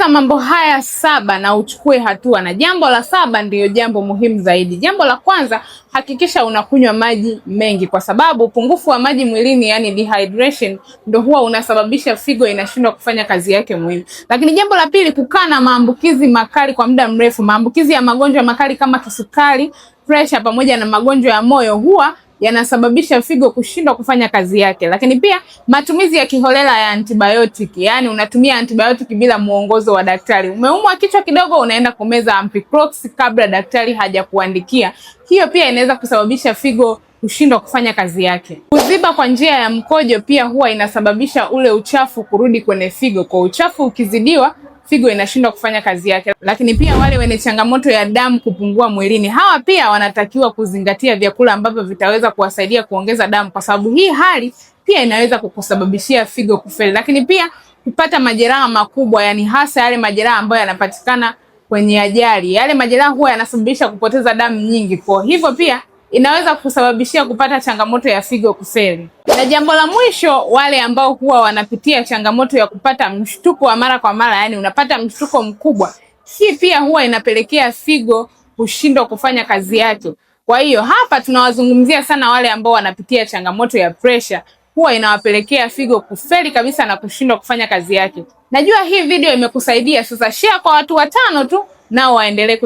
Sikiliza mambo haya 7 na uchukue hatua, na jambo la 7 ndiyo jambo muhimu zaidi. Jambo la kwanza, hakikisha unakunywa maji mengi, kwa sababu upungufu wa maji mwilini, yani dehydration, ndio huwa unasababisha figo inashindwa kufanya kazi yake muhimu. Lakini jambo la pili, kukaa na maambukizi makali kwa muda mrefu. Maambukizi ya magonjwa makali kama kisukari, pressure pamoja na magonjwa ya moyo huwa yanasababisha figo kushindwa kufanya kazi yake. Lakini pia matumizi ya kiholela ya antibiotic, yani unatumia antibiotic bila muongozo wa daktari. Umeumwa kichwa kidogo, unaenda kumeza Ampiclox kabla daktari hajakuandikia. Hiyo pia inaweza kusababisha figo kushindwa kufanya kazi yake. Kuziba kwa njia ya mkojo pia huwa inasababisha ule uchafu kurudi kwenye figo. Kwa uchafu ukizidiwa, figo inashindwa kufanya kazi yake. Lakini pia wale wenye changamoto ya damu kupungua mwilini, hawa pia wanatakiwa kuzingatia vyakula ambavyo vitaweza kuwasaidia kuongeza damu, kwa sababu hii hali pia inaweza kukusababishia figo kufeli. Lakini pia kupata majeraha makubwa, yani hasa yale majeraha ambayo yanapatikana kwenye ajali, yale majeraha huwa yanasababisha kupoteza damu nyingi, kwa hivyo pia inaweza kusababishia kupata changamoto ya figo kufeli. Na jambo la mwisho, wale ambao huwa wanapitia changamoto ya kupata mshtuko wa mara kwa mara, yani unapata mshtuko mkubwa, hii pia huwa inapelekea figo kushindwa kufanya kazi yake. Kwa hiyo hapa tunawazungumzia sana wale ambao wanapitia changamoto ya pressure, huwa inawapelekea figo kufeli kabisa na kushindwa kufanya kazi yake. Najua hii video imekusaidia, sasa share kwa watu 5 tu nao waendelee